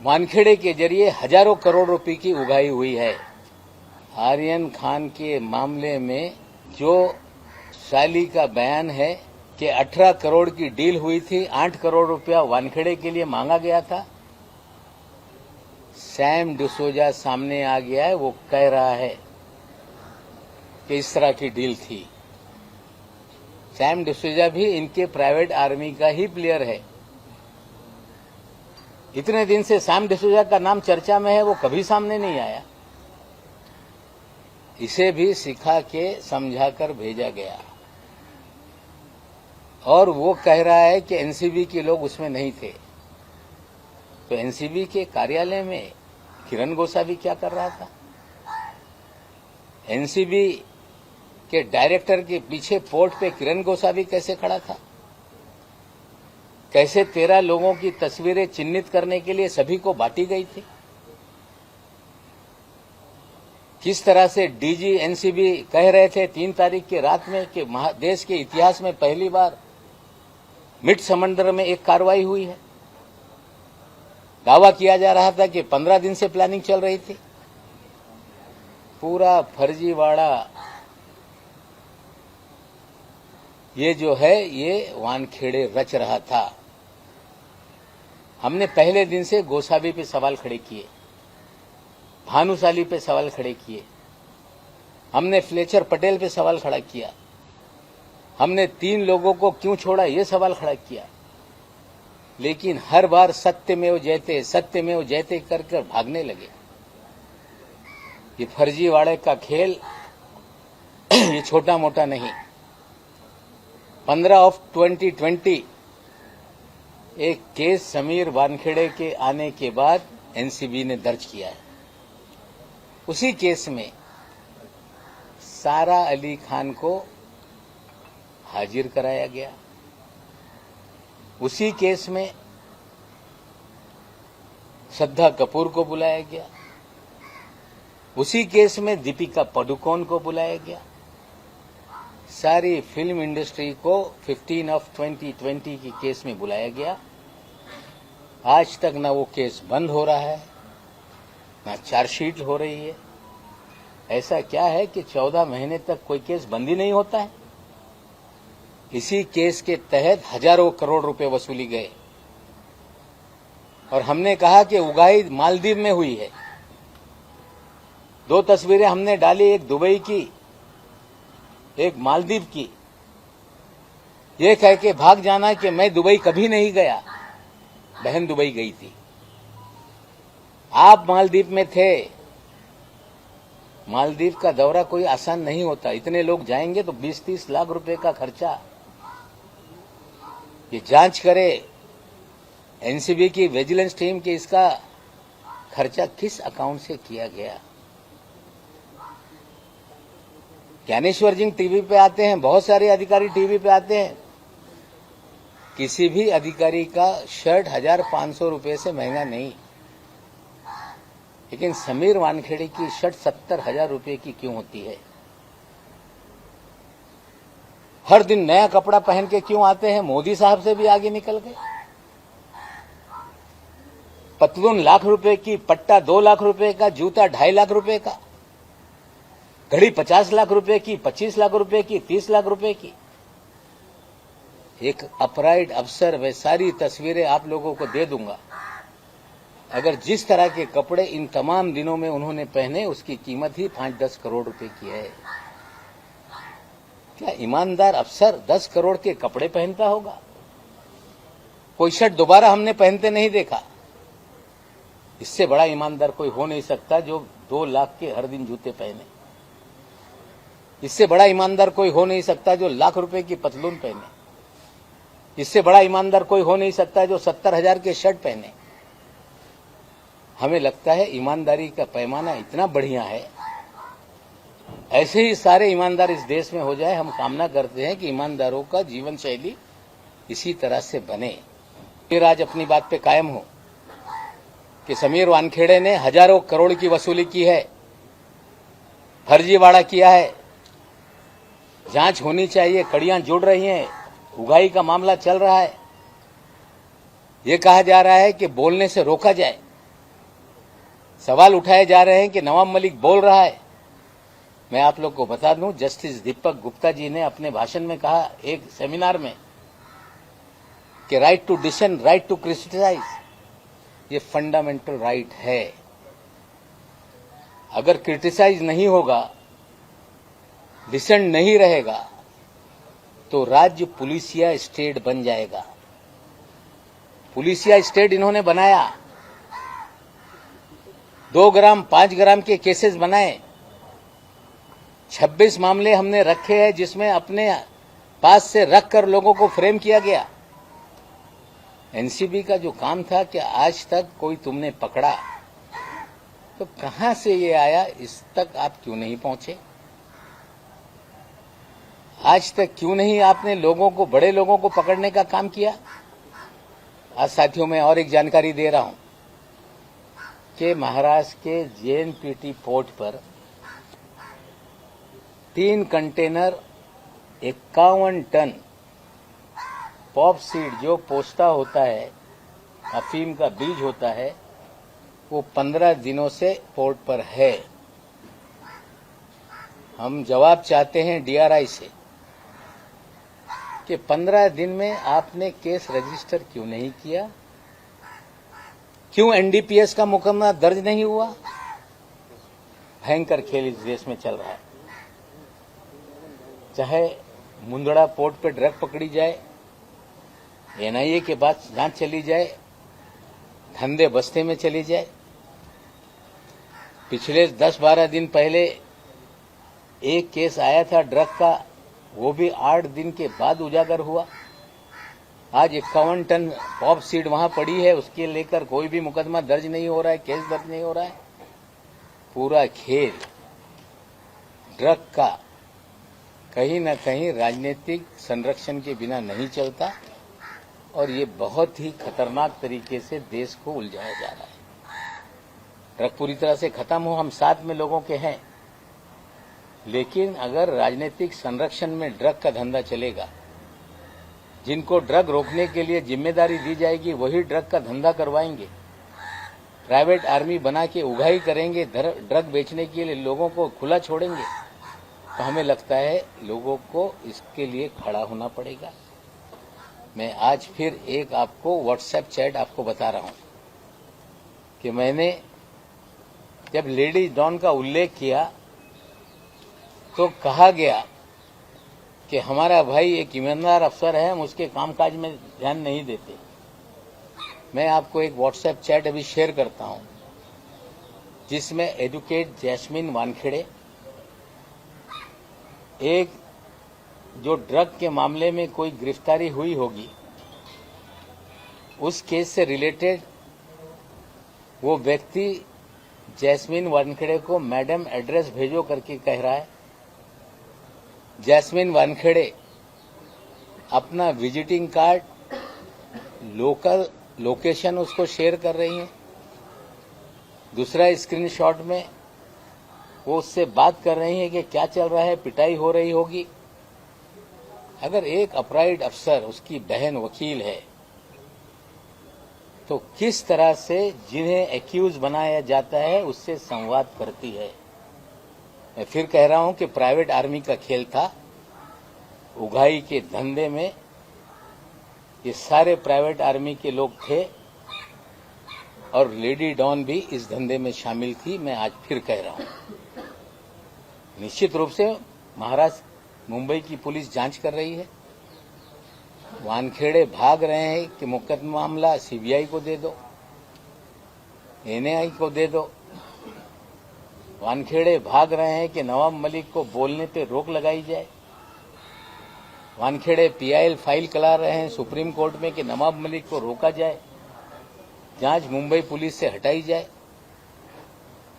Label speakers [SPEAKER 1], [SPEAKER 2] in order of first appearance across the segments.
[SPEAKER 1] वानखेड़े के जरिए हजारों करोड़ रुपए की उगाही हुई है। आर्यन खान के मामले में जो साली का बयान है कि 18 करोड़ की डील हुई थी, 8 करोड़ रुपया वानखेड़े के लिए मांगा गया था। सैम डिसोजा सामने आ गया है, वो कह रहा है कि इस तरह की डील थी। सैम डिसोजा भी इनके प्राइवेट आर्मी का ही प्लेयर है। इतने दिन से सैम डिसोजा का नाम चर्चा में है, वो कभी सामने नहीं आया। इसे भी सिखा के समझाकर भेजा गया और वो कह रहा है कि एनसीबी के लोग उसमें नहीं थे। तो एनसीबी के कार्यालय में किरण गोसावी क्या कर रहा था? एनसीबी के डायरेक्टर के पीछे पोर्ट पे किरण गोसावी कैसे खड़ा था? कैसे 13 लोगों की तस्वीरें चिन्हित करने के लिए सभी को बांटी गई थी? किस तरह से डीजी एनसीबी कह रहे थे 3 तारीख की रात में कि देश के इतिहास में पहली बार मिड समंदर में एक कार्रवाई हुई है। दावा किया जा रहा था कि 15 दिन से प्लानिंग चल रही थी। पूरा फर्जीवाड़ा ये जो है ये वानखेड़े रच रहा था। हमने पहले दिन से गोसावी पे सवाल खड़े किए, भानुशाली पे सवाल खड़े किए, हमने फ्लेचर पटेल पे सवाल खड़ा किया, हमने 3 लोगों को क्यों छोड़ा ये सवाल खड़ा किया। लेकिन हर बार सत्यमेव जयते कर कर भागने लगे। ये फर्जीवाड़े का खेल ये छोटा मोटा नहीं। 15/2020 एक केस समीर वानखेड़े के आने के बाद एनसीबी ने दर्ज किया है। उसी केस में सारा अली खान को हाजिर कराया गया। उसी केस में श्रद्धा कपूर को बुलाया गया। उसी केस में दीपिका पादुकोण को बुलाया गया। सारी फिल्म इंडस्ट्री को 15/2020 की केस में बुलाया गया। आज तक ना वो केस बंद हो रहा है, ना चार्जशीट हो रही है। ऐसा क्या है कि 14 महीने तक कोई केस बंद ही नहीं होता है? इसी केस के तहत हजारों करोड़ रुपए वसूली गए और हमने कहा कि उगाही मालदीव में हुई है। 2 तस्वीरें हमने डाली, एक दुबई की, एक मालदीव की। ये कह के भाग जाना कि मैं दुबई कभी नहीं गया, बहन दुबई गई थी। आप मालदीव में थे। मालदीव का दौरा कोई आसान नहीं होता। इतने लोग जाएंगे तो 20-30 लाख रुपए का खर्चा। ये जांच करे एनसीबी की विजिलेंस टीम कि इसका खर्चा किस अकाउंट से किया गया। ज्ञानेश्वर जी टीवी पे आते हैं, बहुत सारे अधिकारी टीवी पे आते हैं। किसी भी अधिकारी का शर्ट 1500 रुपए से महंगा नहीं, लेकिन समीर वानखेड़े की शर्ट 70,000 रुपए की क्यों होती है? हर दिन नया कपड़ा पहन के क्यों आते हैं? मोदी साहब से भी आगे निकल गए। पतलून लाख रुपए की, पट्टा 2 लाख रुपए का, जूता 2.5 लाख रुपए का, घड़ी 50 लाख रुपए की, 25 लाख रुपए की, 30 लाख रुपए की। एक अपराइड अफसर, वे सारी तस्वीरें आप लोगों को दे दूंगा। अगर जिस तरह के कपड़े इन तमाम दिनों में उन्होंने पहने, उसकी कीमत ही 5-10 करोड़ रुपए की है। क्या ईमानदार अफसर 10 करोड़ के कपड़े पहनता होगा? कोई शर्ट दोबारा हमने पहनते नहीं देखा। इससे बड़ा ईमानदार कोई हो नहीं सकता जो 2 लाख के हर दिन जूते पहने। इससे बड़ा ईमानदार कोई हो नहीं सकता जो लाख रुपए की पतलून पहने। इससे बड़ा ईमानदार कोई हो नहीं सकता जो 70,000 के शर्ट पहने। हमें लगता है ईमानदारी का पैमाना इतना बढ़िया है। ऐसे ही सारे ईमानदार इस देश में हो जाए। हम कामना करते हैं कि ईमानदारों का जीवन शैली इसी तरह से बने। फिर आज अपनी बात पे कायम हो कि समीर वानखेड़े ने हजारों करोड़ की वसूली की है, फर्जीवाड़ा किया है। जांच होनी चाहिए, कड़ियां जुड़ रही हैं, उगाही का मामला चल रहा है। ये कहा जा रहा है कि बोलने से रोका जाए। सवाल उठाए जा रहे हैं कि नवाब मलिक बोल रहा है। मैं आप लोग को बता दूं, जस्टिस दीपक गुप्ता जी ने अपने भाषण में कहा एक सेमिनार में कि right to dissent, right to criticise, ये फंडामेंटल राइट है। अगर क्रिटिसाइज नहीं होगा, डिसेंट नहीं रहेगा, तो राज्य पुलिसिया स्टेट बन जाएगा। पुलिसिया स्टेट इन्होंने बनाया, 2 ग्राम 5 ग्राम के केसेस बनाए, 26 मामले हमने रखे हैं जिसमें अपने पास से रखकर लोगों को फ्रेम किया गया। एनसीबी का जो काम था कि आज तक कोई तुमने पकड़ा, तो कहां से ये आया, इस तक आप क्यों नहीं पहुंचे? आज तक क्यों नहीं आपने लोगों को, बड़े लोगों को पकड़ने का काम किया? आज साथियों मैं और एक जानकारी दे रहा हूं कि महाराष्ट्र के जेएनपीटी पोर्ट पर 3 कंटेनर 51 टन पॉप सीड, जो पोस्ता होता है, अफीम का बीज होता है, वो 15 दिनों से पोर्ट पर है। हम जवाब चाहते हैं डीआरआई से कि 15 दिन में आपने केस रजिस्टर क्यों नहीं किया? क्यों एनडीपीएस का मुकदमा दर्ज नहीं हुआ? भयंकर खेल इस देश में चल रहा है। चाहे मुंदड़ा पोर्ट पे ड्रग पकड़ी जाए, एनआईए के बाद जांच चली जाए, धंधे बस्ते में चली जाए। पिछले 10-12 दिन पहले एक केस आया था ड्रग का, वो भी 8 दिन के बाद उजागर हुआ। आज 51 टन पॉप सीड वहां पड़ी है, उसके लेकर कोई भी मुकदमा दर्ज नहीं हो रहा है, केस दर्ज नहीं हो रहा है। पूरा खेल ड्रग का कहीं न कहीं राजनीतिक संरक्षण के बिना नहीं चलता, और ये बहुत ही खतरनाक तरीके से देश को उलझाया जा रहा है। ड्रग पूरी तरह से खत्म हो, हम साथ में लोगों के हैं, लेकिन अगर राजनीतिक संरक्षण में ड्रग का धंधा चलेगा, जिनको ड्रग रोकने के लिए जिम्मेदारी दी जाएगी वही ड्रग का धंधा करवाएंगे, प्राइवेट आर्मी बना के उगाही करेंगे, ड्रग बेचने के लिए लोगों को खुला छोड़ेंगे, तो हमें लगता है लोगों को इसके लिए खड़ा होना पड़ेगा। मैं आज फिर एक आपको व्हाट्सएप चैट आपको बता रहा हूं कि मैंने जब लेडीज डॉन का उल्लेख किया तो कहा गया कि हमारा भाई एक ईमानदार अफसर है, हम उसके कामकाज में ध्यान नहीं देते। मैं आपको एक व्हाट्सएप चैट अभी शेयर करता हूं जिसमें एडवोकेट जैस्मिन वानखेड़े, एक जो ड्रग के मामले में कोई गिरफ्तारी हुई होगी, उस केस से रिलेटेड वो व्यक्ति जैस्मिन वानखेड़े को मैडम एड्रेस भेजो करके कह रहा है। जैस्मिन वानखेड़े अपना विजिटिंग कार्ड, लोकल लोकेशन उसको शेयर कर रही हैं। दूसरा स्क्रीनशॉट में वो उससे बात कर रही हैं कि क्या चल रहा है, पिटाई हो रही होगी। अगर एक अपराइड अफसर, उसकी बहन वकील है, तो किस तरह से जिन्हें एक्यूज बनाया जाता है उससे संवाद करती है। मैं फिर कह रहा हूं कि प्राइवेट आर्मी का खेल था। उगाही के धंधे में ये सारे प्राइवेट आर्मी के लोग थे और लेडी डॉन भी इस धंधे में शामिल थी। मैं आज फिर कह रहा हूं, निश्चित रूप से महाराष्ट्र, मुंबई की पुलिस जांच कर रही है। वानखेड़े भाग रहे हैं कि मुकदमा मामला सीबीआई को दे दो, एनआईए को दे दो। वानखेड़े भाग रहे हैं कि नवाब मलिक को बोलने पे रोक लगाई जाए। वानखेड़े पीआईएल फाइल करा रहे हैं सुप्रीम कोर्ट में कि नवाब मलिक को रोका जाए, जांच मुंबई पुलिस से हटाई जाए।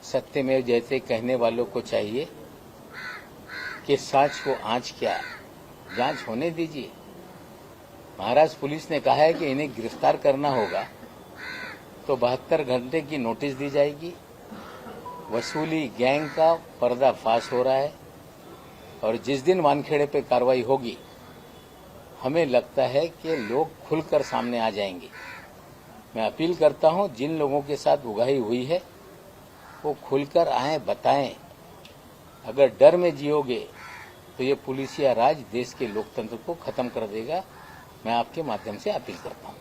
[SPEAKER 1] सत्यमेव जयते कहने वालों को चाहिए कि सांच को आंच क्या, जांच होने दीजिए। महाराष्ट्र पुलिस ने कहा है कि इन्हें गिरफ्तार करना होगा तो 72 घंटे की नोटिस दी जाएगी। वसूली गैंग का पर्दाफाश हो रहा है और जिस दिन वानखेड़े पे कार्रवाई होगी, हमें लगता है कि लोग खुलकर सामने आ जाएंगे। मैं अपील करता हूं, जिन लोगों के साथ उगाही हुई है वो खुलकर आए, बताएं। अगर डर में जियोगे तो ये पुलिसिया राज देश के लोकतंत्र को खत्म कर देगा। मैं आपके माध्यम से अपील करता हूं।